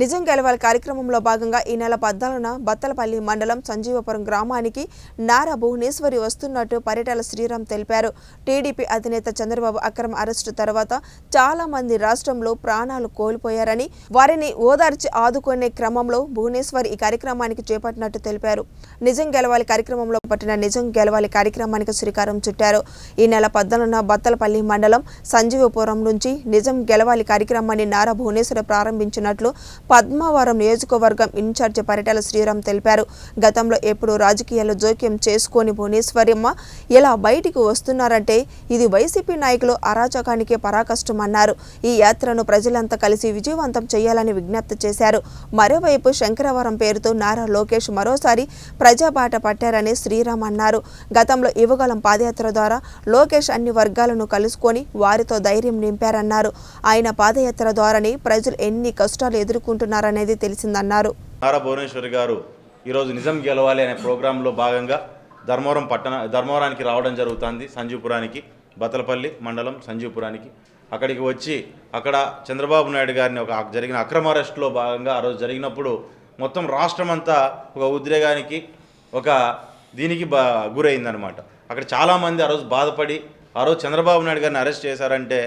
నిజం గెలవాలి కార్యక్రమంలో భాగంగా ఈ నెల 14న బత్తలపల్లి మండలం సంజీవపురం గ్రామానికి నారా భువనేశ్వరి వస్తున్నట్టు పరిటాల శ్రీరామ్ తెలిపారు. టీడీపీ అధినేత చంద్రబాబు అక్రమ అరెస్టు తర్వాత చాలా మంది రాష్ట్రంలో ప్రాణాలు కోల్పోయారని, వారిని ఓదార్చి ఆదుకునే క్రమంలో భువనేశ్వరి ఈ కార్యక్రమానికి చేపట్టినట్టు తెలిపారు. నిజం గెలవాలి కార్యక్రమంలో పట్టిన నిజం గెలవాలి కార్యక్రమానికి శ్రీకారం చుట్టారు. ఈ నెల 14న బత్తలపల్లి మండలం సంజీవపురం నుంచి నిజం గెలవాలి కార్యక్రమాన్ని నారా భువనేశ్వరి ప్రారంభించినట్లు పద్మవరం నియోజకవర్గం ఇన్ఛార్జి పరిటాల శ్రీరామ్ తెలిపారు. గతంలో ఎప్పుడు రాజకీయాల్లో జోక్యం చేసుకొని భువనేశ్వరమ్మ ఇలా బయటికి వస్తున్నారంటే ఇది వైసీపీ నాయకులు అరాచకానికే పరాకష్టమన్నారు. ఈ యాత్రను ప్రజలంతా కలిసి విజయవంతం చేయాలని విజ్ఞప్తి చేశారు. మరోవైపు శంకరవరం పేరుతో నారా లోకేష్ మరోసారి ప్రజాబాట పట్టారని శ్రీరామ్ అన్నారు. గతంలో యువగలం పాదయాత్ర ద్వారా లోకేష్ అన్ని వర్గాలను కలుసుకొని వారితో ధైర్యం నింపారన్నారు. ఆయన పాదయాత్ర ద్వారానే ప్రజలు ఎన్ని కష్టాలు ఎదుర్కొంటున్నారనేది తెలిసిందన్నారు. నారా భువనేశ్వరి గారు ఈరోజు నిజం గెలవాలి అనే ప్రోగ్రాంలో భాగంగా ధర్మవరానికి రావడం జరుగుతుంది. సంజీవపురానికి, బత్తలపల్లి మండలం సంజీవపురానికి అక్కడికి వచ్చి అక్కడ చంద్రబాబు నాయుడు గారిని జరిగిన అక్రమ అరెస్టులో భాగంగా ఆ రోజు జరిగినప్పుడు మొత్తం రాష్ట్రం అంతా ఒక ఉద్రేగానికి దీనికి గురైందనమాట. అక్కడ చాలామంది ఆ రోజు బాధపడి ఆ రోజు చంద్రబాబు నాయుడు గారిని అరెస్ట్ చేశారంటే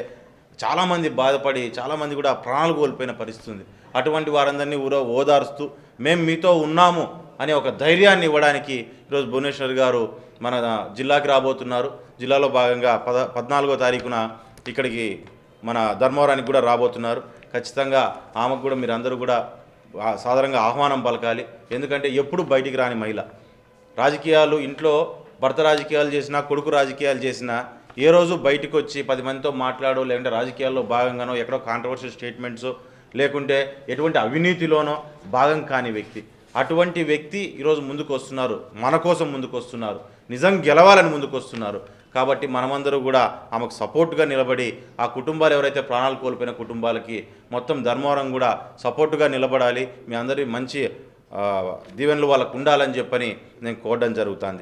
చాలామంది బాధపడి చాలామంది కూడా ప్రాణాలు కోల్పోయిన పరిస్థితి ఉంది. అటువంటి వారందరినీ ఓదారుస్తూ మేము మీతో ఉన్నాము అనే ఒక ధైర్యాన్ని ఇవ్వడానికి ఈరోజు భువనేశ్వర్ గారు మన జిల్లాకి రాబోతున్నారు. జిల్లాలో భాగంగా 14వ తారీఖున ఇక్కడికి మన ధర్మవరానికి కూడా రాబోతున్నారు. ఖచ్చితంగా ఆమెకు కూడా మీరందరూ కూడా సాధారణంగా ఆహ్వానం పలకాలి. ఎందుకంటే ఎప్పుడు బయటికి రాని మహిళ, రాజకీయాలు ఇంట్లో భర్త రాజకీయాలు చేసినా, కొడుకు రాజకీయాలు చేసినా ఏ రోజు బయటకు వచ్చి 10 మందితో మాట్లాడో, లేకుంటే రాజకీయాల్లో భాగంగానో ఎక్కడో కాంట్రవర్షియల్ స్టేట్మెంట్స్ లేకుంటే ఎటువంటి అవినీతిలోనో భాగం కాని వ్యక్తి. అటువంటి వ్యక్తి ఈరోజు ముందుకు వస్తున్నారు, మన కోసం ముందుకు వస్తున్నారు, నిజం గెలవాలని ముందుకు వస్తున్నారు. కాబట్టి మనమందరూ కూడా ఆమెకు సపోర్టుగా నిలబడి ఆ కుటుంబాలు ఎవరైతే ప్రాణాలు కోల్పోయిన కుటుంబాలకి మొత్తం ధర్మవరం కూడా సపోర్టుగా నిలబడాలి. మీ అందరి మంచి దీవెనలు వాళ్ళకు ఉండాలని చెప్పని నేను కోరడం జరుగుతుంది.